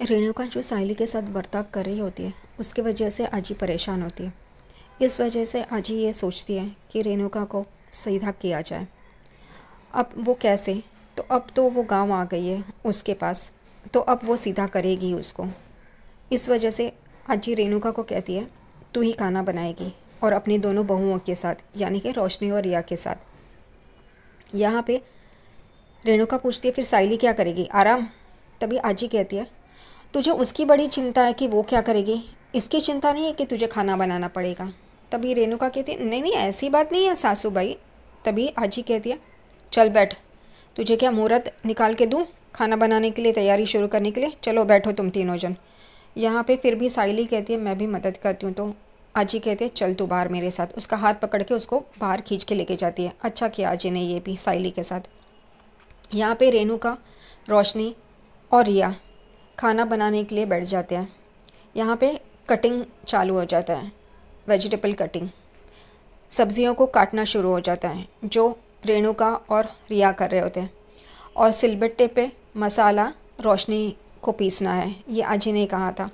रेणुका जो साहिल के साथ बर्ताव कर रही होती है उसकी वजह से आजी परेशान होती है। इस वजह से आजी ये सोचती है कि रेणुका को सीधा किया जाए। अब वो कैसे? तो अब तो वो गांव आ गई है उसके पास, तो अब वो सीधा करेगी उसको। इस वजह से आजी रेणुका को कहती है तू ही खाना बनाएगी और अपनी दोनों बहुओं के साथ, यानी कि रोशनी और रिया के साथ। यहाँ पे रेणुका पूछती है फिर साइली क्या करेगी? आराम। तभी आजी कहती है तुझे उसकी बड़ी चिंता है कि वो क्या करेगी, इसकी चिंता नहीं है कि तुझे खाना बनाना पड़ेगा। तभी रेणुका कहती है नहीं नहीं ऐसी बात नहीं है सासू भाई। तभी आजी कहती है चल बैठ, तुझे क्या मुहूर्त निकाल के दूँ खाना बनाने के लिए, तैयारी शुरू करने के लिए? चलो बैठो तुम तीनों जन। यहाँ पे फिर भी साइली कहती है मैं भी मदद करती हूँ। तो आजी कहते हैं चल तू बाहर मेरे साथ। उसका हाथ पकड़ के उसको बाहर खींच के लेके जाती है। अच्छा किया आजी ने ये भी साइली के साथ। यहाँ पे रेणुका, रोशनी और रिया खाना बनाने के लिए बैठ जाते हैं। यहाँ पे कटिंग चालू हो जाता है, वेजिटेबल कटिंग, सब्जियों को काटना शुरू हो जाता है जो रेणुका और रिया कर रहे होते हैं। और सिलबट्टे पे मसाला रोशनी को पीसना है, ये आजी ने कहा था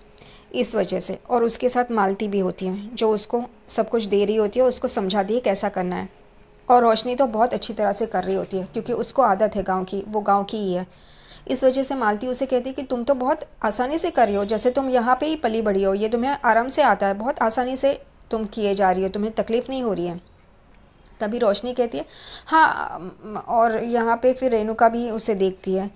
इस वजह से। और उसके साथ मालती भी होती है जो उसको सब कुछ दे रही होती है, उसको समझा दी कैसा करना है। और रोशनी तो बहुत अच्छी तरह से कर रही होती है क्योंकि उसको आदत है गांव की, वो गांव की ही है। इस वजह से मालती उसे कहती है कि तुम तो बहुत आसानी से कर रही हो, जैसे तुम यहाँ पे ही पली बड़ी हो, ये तुम्हें आराम से आता है, बहुत आसानी से तुम किए जा रही हो, तुम्हें तकलीफ़ नहीं हो रही है। तभी रोशनी कहती है हाँ, और यहाँ पे फिर रेणुका भी उसे देखती है।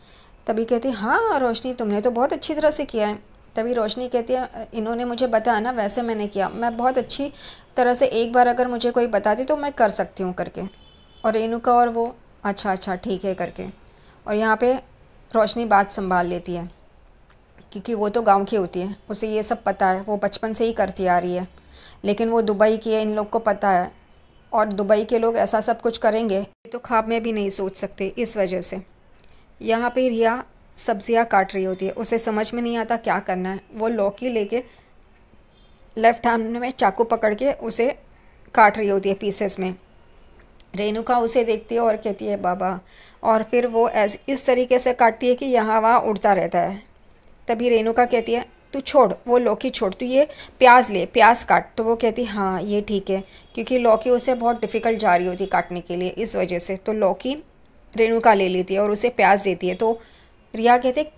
तभी कहती है हाँ रोशनी तुमने तो बहुत अच्छी तरह से किया है। तभी रोशनी कहती है इन्होंने मुझे बताया ना वैसे मैंने किया, मैं बहुत अच्छी तरह से, एक बार अगर मुझे कोई बता दे तो मैं कर सकती हूँ करके। और रेणुका और वो अच्छा अच्छा ठीक है करके। और यहाँ पे रोशनी बात संभाल लेती है क्योंकि वो तो गांव की होती है, उसे ये सब पता है, वो बचपन से ही करती आ रही है। लेकिन वो दुबई की है, इन लोग को पता है, और दुबई के लोग ऐसा सब कुछ करेंगे ये तो ख्वाब में भी नहीं सोच सकते। इस वजह से यहाँ पे रिया सब्जियाँ काट रही होती है, उसे समझ में नहीं आता क्या करना है। वो लौकी लेके लेफ्ट हैंड में चाकू पकड़ के उसे काट रही होती है पीसेस में। रेणुका उसे देखती है और कहती है बाबा, और फिर वो इस तरीके से काटती है कि यहाँ वहाँ उड़ता रहता है। तभी रेणुका कहती है तू छोड़ वो लौकी छोड़, तू ये प्याज ले, प्याज काट। तो वो कहती हाँ ये ठीक है, क्योंकि लौकी उसे बहुत डिफ़िकल्ट जा रही होती काटने के लिए, इस वजह से। तो लौकी रेणुका ले लेती है और उसे प्याज देती है। तो रिया कहते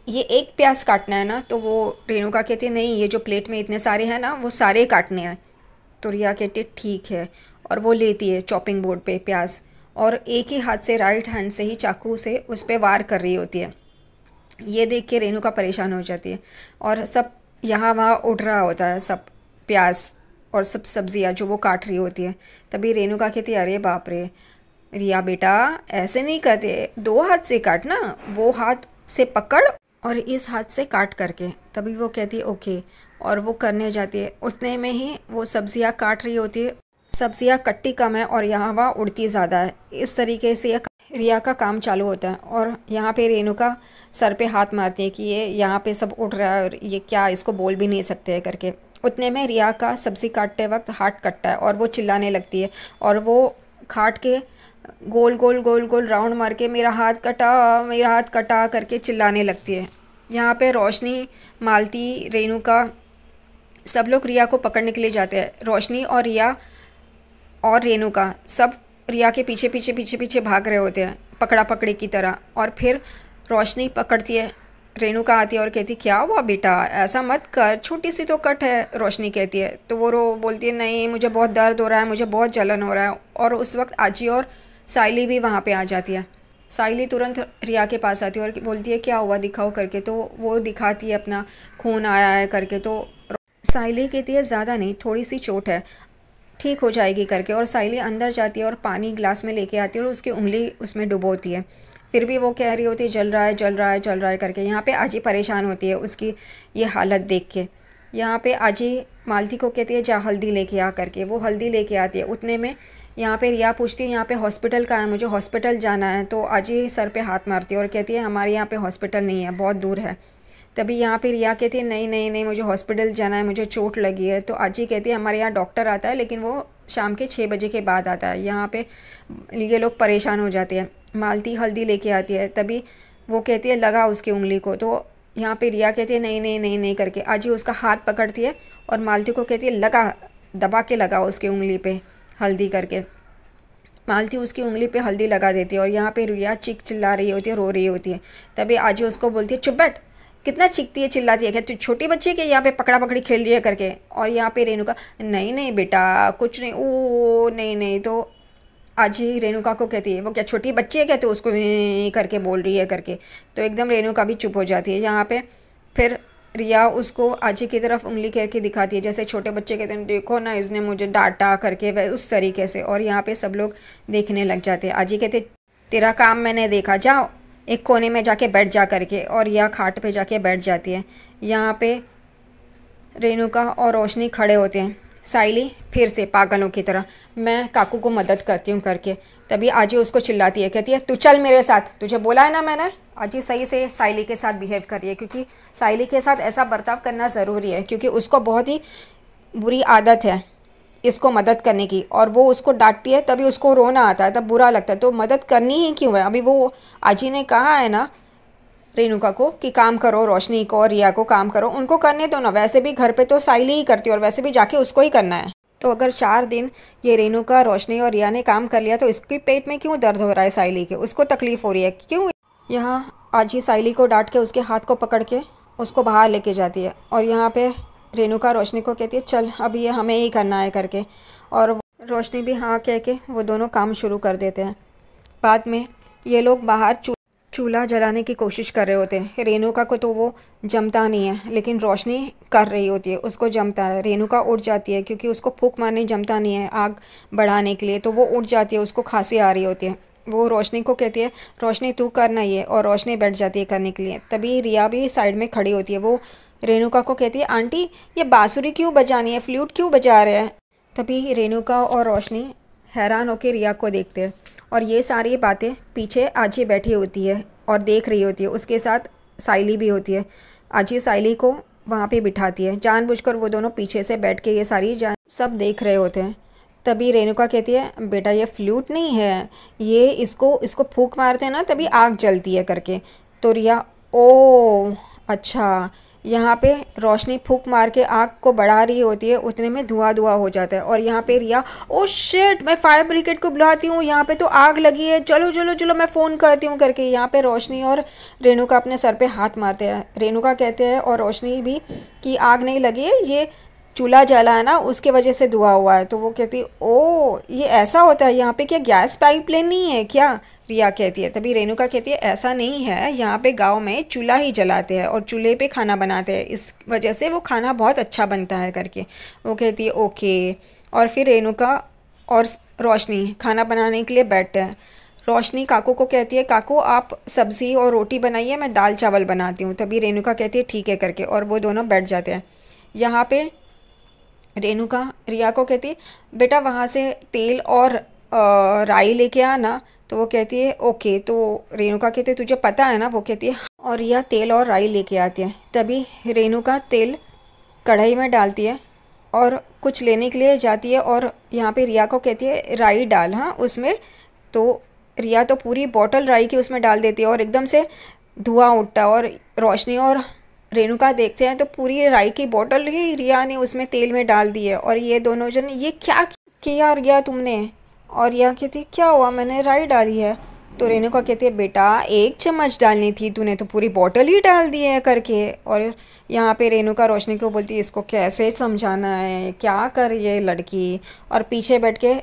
ये एक प्याज काटना है ना? तो वो रेणुका कहती है नहीं, ये जो प्लेट में इतने सारे हैं ना वो सारे काटने हैं। तो रिया कहती ठीक है, और वो लेती है चॉपिंग बोर्ड पे प्याज, और एक ही हाथ से, राइट हैंड से ही चाकू से उस पर वार कर रही होती है। ये देख के रेणुका परेशान हो जाती है और सब यहाँ वहाँ उड़ रहा होता है, सब प्याज और सब सब्जियाँ जो वो काट रही होती है। तभी रेणुका कहती है अरे बाप रे रिया बेटा ऐसे नहीं करते, दो हाथ से काटना, वो हाथ से पकड़ और इस हाथ से काट करके। तभी वो कहती है ओके, और वो करने जाती है। उतने में ही वो सब्जियां काट रही होती है, सब्जियां कट्टी कम है और यहाँ वहाँ उड़ती ज़्यादा है। इस तरीके से रिया का काम चालू होता है। और यहाँ पे रेणुका सर पे हाथ मारती है कि ये यहाँ पे सब उड़ रहा है और ये क्या, इसको बोल भी नहीं सकते है करके। उतने में रिया का सब्ज़ी काटते वक्त हाथ कटता है और वो चिल्लाने लगती है, और वो खाट के गोल गोल गोल गोल राउंड मार के मेरा हाथ कटा, मेरा हाथ कटा करके चिल्लाने लगती है। यहाँ पे रोशनी, मालती, रेणुका सब लोग रिया को पकड़ने के लिए जाते हैं। रोशनी और रिया और रेणुका सब रिया के पीछे पीछे पीछे पीछे भाग रहे होते हैं पकड़ा पकड़ी की तरह। और फिर रोशनी पकड़ती है, रेणुका आती है और कहती क्या हुआ बेटा, ऐसा मत कर, छोटी सी तो कट है, रोशनी कहती है। तो वो बोलती है नहीं मुझे बहुत दर्द हो रहा है, मुझे बहुत जलन हो रहा है। और उस वक्त आजी और साइली भी वहाँ पे आ जाती है। साइली तुरंत रिया के पास आती है और बोलती है क्या हुआ दिखाओ करके। तो वो दिखाती है अपना खून आया है करके। तो साइली कहती है ज़्यादा नहीं, थोड़ी सी चोट है, ठीक हो जाएगी करके। और साइली अंदर जाती है और पानी ग्लास में लेके आती है और उसकी उंगली उसमें डुबोती है। फिर भी वो कह रही होती है जल रहा है जल रहा है जल रहा है करके। यहाँ पे आजी परेशान होती है उसकी ये हालत देख के। यहाँ पे आजी मालती को कहती है जा हल्दी लेके आ करके। वो हल्दी लेके आती है। उतने में यहाँ पे रिया पूछती है यहाँ पे हॉस्पिटल कहाँ है, मुझे हॉस्पिटल जाना है। तो आजी सर पे हाथ मारती है और कहती है हमारे यहाँ पे हॉस्पिटल नहीं है, बहुत दूर है। तभी यहाँ पे रिया कहती है नहीं नहीं नहीं मुझे हॉस्पिटल जाना है, मुझे चोट लगी है। तो आजी कहती है हमारे यहाँ डॉक्टर आता है लेकिन वो शाम के 6 बजे के बाद आता है। यहाँ पे ये लोग परेशान हो जाते हैं। मालती हल्दी लेके आती है। तभी वो कहती है लगा उसकी उंगली को। तो यहाँ पे रिया कहती है नहीं नहीं नहीं नहीं करके। आजी उसका हाथ पकड़ती है और मालती को कहती है लगा, दबा के लगा उसकी उंगली पे हल्दी करके। मालती उसकी उंगली पे हल्दी लगा देती है और यहाँ पे रिया चीख चिल्ला रही होती है, रो रही होती है। तभी आजी उसको बोलती है चुप बैठ, कितना चीखती है चिल्लाती है, क्या तू छोटी बच्ची के यहाँ पे पकड़ा पकड़ी खेल रही है करके। और यहाँ पे रेणुका नहीं नहीं बेटा कुछ नहीं, ओ नहीं नहीं। तो आजी रेणुका को कहती है वो क्या छोटी बच्ची है क्या, तो उसको करके बोल रही है करके। तो एकदम रेणुका भी चुप हो जाती है। यहाँ पे फिर रिया उसको आजी की तरफ उंगली करके दिखाती है, जैसे छोटे बच्चे कहते हैं देखो ना इसने मुझे डांटा करके, वह उस तरीके से। और यहाँ पे सब लोग देखने लग जाते हैं। आजी कहते तेरा काम मैंने देखा, जाओ एक कोने में जाके बैठ जा करके। और रिया खाट पे जाके बैठ जाती है। यहाँ पे रेणुका और रोशनी खड़े होते हैं। साइली फिर से पागलों की तरह मैं काकू को मदद करती हूँ करके। तभी आजी उसको चिल्लाती है, कहती है तू चल मेरे साथ, तुझे बोला है ना मैंने। आजी सही से साइली के साथ बिहेव कर रही है, क्योंकि साइली के साथ ऐसा बर्ताव करना ज़रूरी है, क्योंकि उसको बहुत ही बुरी आदत है इसको मदद करने की। और वो उसको डांटती है तभी उसको रोना आता है, तब बुरा लगता है। तो मदद करनी ही क्यों है। अभी वो आजी ने कहा है ना रेणुका को कि काम करो, रोशनी को और रिया को काम करो, उनको करने दो ना। वैसे भी घर पे तो साइली ही करती है और वैसे भी जाके उसको ही करना है। तो अगर 4 दिन ये रेणुका, रोशनी और रिया ने काम कर लिया तो इसके पेट में क्यों दर्द हो रहा है साइली के, उसको तकलीफ हो रही है क्यों। यहाँ आजी साइली को डांट के उसके हाथ को पकड़ के उसको बाहर लेके जाती है। और यहाँ पे रेणुका रोशनी को कहती है चल अब ये हमें ही करना है करके। और रोशनी भी हाँ कह के वो दोनों काम शुरू कर देते हैं। बाद में ये लोग बाहर चूल्हा जलाने की कोशिश कर रहे होते हैं। रेणुका को तो वो जमता नहीं है, लेकिन रोशनी कर रही होती है, उसको जमता है। रेणुका उठ जाती है क्योंकि उसको फूंक मारने जमता नहीं है आग बढ़ाने के लिए, तो वो उठ जाती है, उसको खांसी आ रही होती है। वो रोशनी को कहती है रोशनी तू करना ही है, और रोशनी बैठ जाती है करने के लिए। तभी रिया भी साइड में खड़ी होती है। वो रेणुका को कहती है आंटी ये बांसुरी क्यों बजानी है, फ्लूट क्यों बजा रहे हैं। तभी रेणुका और रोशनी हैरान होकर रिया को देखते हैं और ये सारी बातें पीछे आजी बैठी होती है और देख रही होती है। उसके साथ साइली भी होती है। आजी साइली को वहाँ पे बिठाती है, जानबूझकर वो दोनों पीछे से बैठ के ये सारी सब देख रहे होते हैं। तभी रेणुका कहती है बेटा ये फ्लूट नहीं है, ये इसको फूंक मारते हैं ना तभी आग जलती है करके। तो रिया ओ अच्छा, यहाँ पे रोशनी फूंक मार के आग को बढ़ा रही होती है, उतने में धुआं धुआं हो जाता है। और यहाँ पे रिया ओ शिट मैं फायर ब्रिगेड को बुलाती हूँ, यहाँ पे तो आग लगी है, चलो चलो चलो मैं फ़ोन करती हूँ करके। यहाँ पे रोशनी और रेणुका अपने सर पे हाथ मारते हैं। रेणुका कहते हैं और रोशनी भी कि आग नहीं लगी है, ये चूल्हा जला है ना उसके वजह से धुआं हुआ है। तो वो कहती ओ ये ऐसा होता है, यहाँ पे क्या गैस पाइपलाइन नहीं है क्या, रिया कहती है। तभी रेणुका कहती है ऐसा नहीं है, यहाँ पे गांव में चूल्हा ही जलाते हैं और चूल्हे पे खाना बनाते हैं, इस वजह से वो खाना बहुत अच्छा बनता है करके। वो कहती है ओके। और फिर रेणुका और रोशनी खाना बनाने के लिए बैठते हैं। रोशनी काकू को कहती है काकू आप सब्ज़ी और रोटी बनाइए, मैं दाल चावल बनाती हूँ। तभी रेणुका कहती है ठीक है करके, और वो दोनों बैठ जाते हैं। यहाँ पे रेणुका रिया को कहती है बेटा वहाँ से तेल और राई लेके आना। तो वो कहती है ओके। तो रेणुका कहती है तुझे पता है ना, वो कहती है और रिया तेल और राई लेके आती है। तभी रेणुका तेल कढ़ाई में डालती है और कुछ लेने के लिए जाती है, और यहाँ पे रिया को कहती है राई डाल हाँ उसमें। तो रिया तो पूरी बॉटल राई की उसमें डाल देती है और एकदम से धुआं उठता है। और रोशनी और रेणुका देखते हैं तो पूरी राई की बोतल ही रिया ने उसमें तेल में डाल दी है। और ये दोनों जन ये क्या किया रिया तुमने। और रिया कहती क्या हुआ मैंने राई डाली है। तो रेणुका कहती है बेटा 1 चम्मच डालनी थी, तूने तो पूरी बोतल ही डाल दी है करके। और यहाँ पे रेणुका रोशनी को बोलती है इसको कैसे समझाना है, क्या कर ये लड़की। और पीछे बैठ के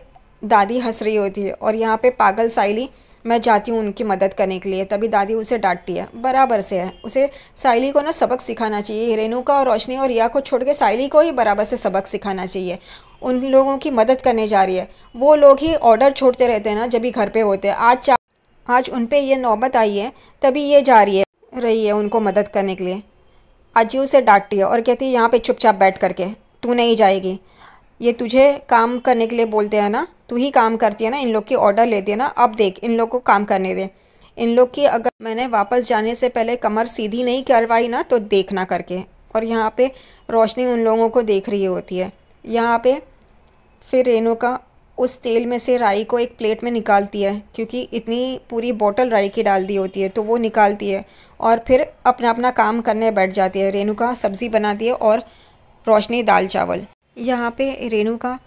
दादी हंस रही होती है। और यहाँ पे पागल साइली मैं जाती हूँ उनकी मदद करने के लिए। तभी दादी उसे डांटती है, बराबर से है, उसे साइली को ना सबक सिखाना चाहिए। रेणुका और रोशनी और रिया को छोड़ के साइली को ही बराबर से सबक सिखाना चाहिए। उन लोगों की मदद करने जा रही है, वो लोग ही ऑर्डर छोड़ते रहते हैं ना जब भी घर पे होते हैं। आज उन पे ये नौबत आई है तभी ये जा रही है उनको मदद करने के लिए। आजी उसे डांटती है और कहती है यहाँ पे चुपचाप बैठ करके तू नहीं जाएगी, ये तुझे काम करने के लिए बोलते हैं ना, तू ही काम करती है ना, इन लोग की ऑर्डर लेती है ना, अब देख इन लोग को काम करने दे। इन लोग की अगर मैंने वापस जाने से पहले कमर सीधी नहीं करवाई ना तो देखना करके। और यहाँ पे रोशनी उन लोगों को देख रही होती है। यहाँ पे फिर रेणुका उस तेल में से राई को एक प्लेट में निकालती है, क्योंकि इतनी पूरी बोतल राई की डाल दी होती है, तो वो निकालती है और फिर अपना अपना काम करने बैठ जाती है। रेणुका सब्ज़ी बनाती है और रोशनी दाल चावल। यहाँ पे रेणुका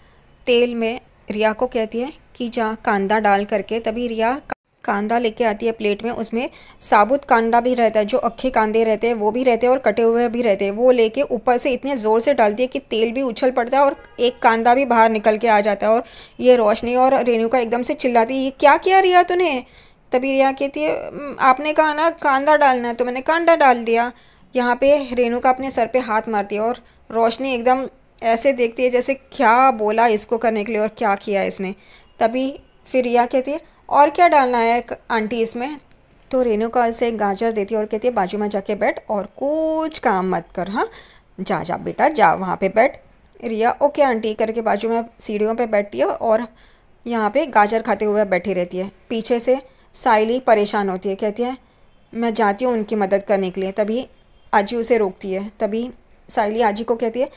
तेल में रिया को कहती है कि जा कांदा डाल करके। तभी रिया कांदा लेके आती है प्लेट में, उसमें साबुत कांदा भी रहता है, जो अक्खे कांदे रहते हैं वो भी रहते हैं और कटे हुए भी रहते हैं। वो लेके ऊपर से इतने ज़ोर से डालती है कि तेल भी उछल पड़ता है और एक कांदा भी बाहर निकल के आ जाता है। और ये रोशनी और रेणुका एकदम से चिल्लाती है, ये क्या किया रिया तूने? तभी रिया कहती है, आपने कहा ना कांदा डालना है तो मैंने कांदा डाल दिया। यहाँ पे रेणुका अपने सर पे हाथ मारती है और रोशनी एकदम ऐसे देखती है जैसे क्या बोला इसको करने के लिए और क्या किया इसने। तभी फिर रिया कहती है, और क्या डालना है आंटी इसमें? तो रेणुका से एक गाजर देती है और कहती है, बाजू में जाके बैठ और कुछ काम मत कर, हाँ जा जा बेटा जा वहाँ पे बैठ। रिया ओके आंटी करके बाजू में सीढ़ियों पे बैठती है और यहाँ पे गाजर खाते हुए बैठी रहती है। पीछे से साइली परेशान होती है, कहती है मैं जाती हूँ उनकी मदद करने के लिए। तभी आजी उसे रोकती है। तभी साइली आजी को कहती है,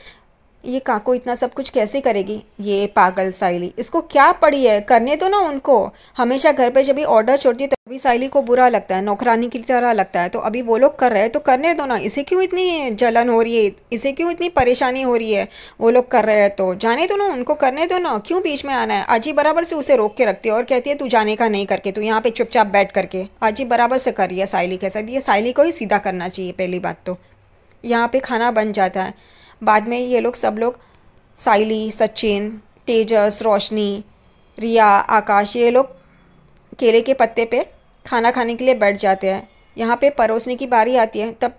ये काको इतना सब कुछ कैसे करेगी? ये पागल साइली, इसको क्या पड़ी है, करने दो ना उनको। हमेशा घर पे जब भी ऑर्डर छोड़ती है तभी साइली को बुरा लगता है, नौकरानी की तरह लगता है। तो अभी वो लोग कर रहे हैं तो करने दो ना, इसे क्यों इतनी जलन हो रही है, इसे क्यों इतनी परेशानी हो रही है? वो लोग कर रहे हैं तो जाने दो ना, उनको करने दो ना, क्यों बीच में आना है? आजी बराबर से उसे रोक के रखती है और कहती है, तू जाने का नहीं करके, तू यहाँ पे चुपचाप बैठ करके। आजी बराबर से कर रही है साइली के साथ। ये साइली को ही सीधा करना चाहिए पहली बात तो। यहाँ पे खाना बन जाता है। बाद में ये लोग सब लोग, साइली, सचिन, तेजस, रोशनी, रिया, आकाश, ये लोग केले के पत्ते पे खाना खाने के लिए बैठ जाते हैं। यहाँ पे परोसने की बारी आती है, तब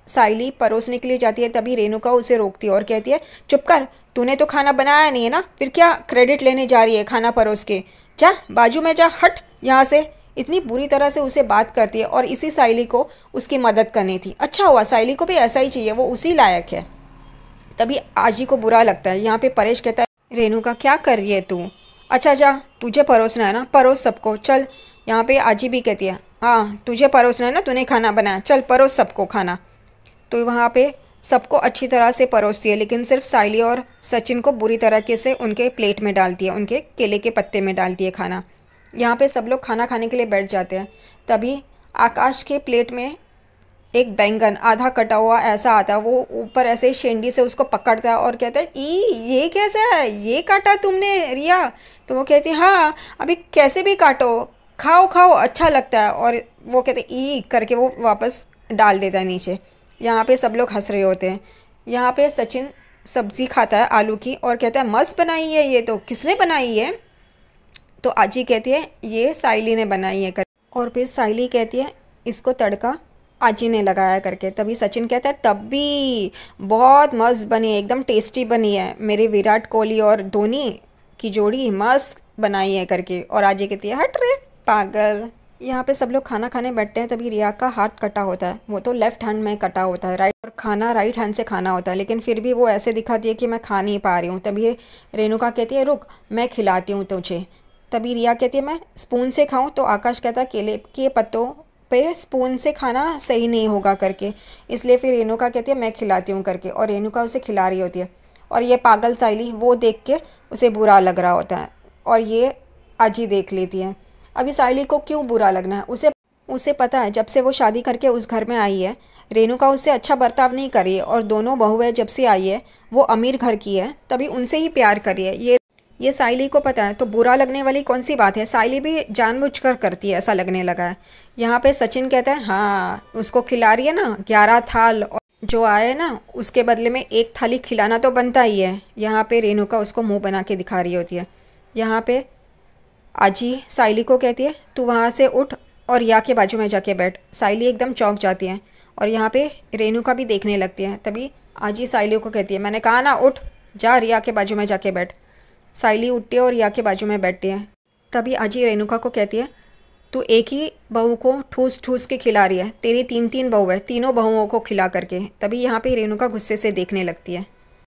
साइली परोसने के लिए जाती है। तभी रेणुका उसे रोकती है और कहती है, चुप कर, तूने तो खाना बनाया नहीं है ना, फिर क्या क्रेडिट लेने जा रही है खाना परोस के? जा बाजू में जा, हट यहाँ से। इतनी बुरी तरह से उसे बात करती है और इसी साइली को उसकी मदद करनी थी। अच्छा हुआ, साइली को भी ऐसा ही चाहिए, वो उसी लायक है। तभी आजी को बुरा लगता है। यहाँ पे परेश कहता है, रेणुका क्या कर रही है तू? अच्छा जा, तुझे परोसना है ना, परोस सबको, चल। यहाँ पे आजी भी कहती है, हाँ तुझे परोसना है ना, तूने खाना बनाया, चल परोस सबको खाना। तो वहाँ पे सबको अच्छी तरह से परोसती है, लेकिन सिर्फ साइली और सचिन को बुरी तरीके से उनके प्लेट में डालती है, उनके केले के पत्ते में डालती है खाना। यहाँ पे सब लोग खाना खाने के लिए बैठ जाते हैं। तभी आकाश के प्लेट में एक बैंगन आधा कटा हुआ ऐसा आता है, वो ऊपर ऐसे शेंडी से उसको पकड़ता है और कहता है, ई ये कैसा है, ये काटा तुमने रिया? तो वो कहती है, हाँ अभी कैसे भी काटो, खाओ खाओ अच्छा लगता है। और वो कहते ई करके वो वापस डाल देता है नीचे। यहाँ पे सब लोग हंस रहे होते हैं। यहाँ पे सचिन सब्ज़ी खाता है आलू की और कहता है, मस्त बनाई है ये तो, किसने बनाई है? तो आजी कहती है, ये साइली ने बनाई है। और फिर साइली कहती है, इसको तड़का आजी ने लगाया करके। तभी सचिन कहता है, तब भी बहुत मस्त बनी है, एकदम टेस्टी बनी है, मेरे विराट कोहली और धोनी की जोड़ी मस्त बनाई है करके। और आजी कहती है, हट रे पागल। यहाँ पे सब लोग खाना खाने बैठते हैं। तभी रिया का हाथ कटा होता है, वो तो लेफ्ट हैंड में कटा होता है, राइट, और खाना राइट हैंड से खाना होता है, लेकिन फिर भी वो ऐसे दिखाती है कि मैं खा नहीं पा रही हूँ। तभी रेणुका कहती है, रुक मैं खिलाती हूँ तुझे। तभी रिया कहती है, मैं स्पून से खाऊँ? तो आकाश कहता है, केले के पत्तों पे स्पून से खाना सही नहीं होगा करके। इसलिए फिर रेणुका कहती है, मैं खिलाती हूँ करके, और रेणुका उसे खिला रही होती है। और ये पागल साइली वो देख के उसे बुरा लग रहा होता है और ये आजी देख लेती है। अभी साइली को क्यों बुरा लगना है? उसे पता है, जब से वो शादी करके उस घर में आई है, रेणुका उससे अच्छा बर्ताव नहीं कर रही है, और दोनों बहुएं जब से आई है वो अमीर घर की है, तभी उनसे ही प्यार कर रही है। ये साइली को पता है, तो बुरा लगने वाली कौन सी बात है? साइली भी जानबूझकर करती है, ऐसा लगने लगा है। यहाँ पे सचिन कहता है, हाँ उसको खिला रही है ना 11 थाल, और जो आए ना उसके बदले में एक थाली खिलाना तो बनता ही है। यहाँ पे रेणुका उसको मुंह बना के दिखा रही होती है। यहाँ पे आजी साइली को कहती है, तू वहाँ से उठ और रिया के बाजू में जाके बैठ। साइली एकदम चौंक जाती है और यहाँ पे रेणुका भी देखने लगती है। तभी आजी साइली को कहती है, मैंने कहा ना उठ, जा रिया के बाजू में जाके बैठ। साइली उठती है और रिया के बाजू में बैठती है। तभी आजी रेणुका को कहती है, तू एक ही बहू को ठूस ठूस के खिला रही है, तेरी 3 बहू है, तीनों बहुओं को खिला करके। तभी यहाँ पे रेणुका गुस्से से देखने लगती है।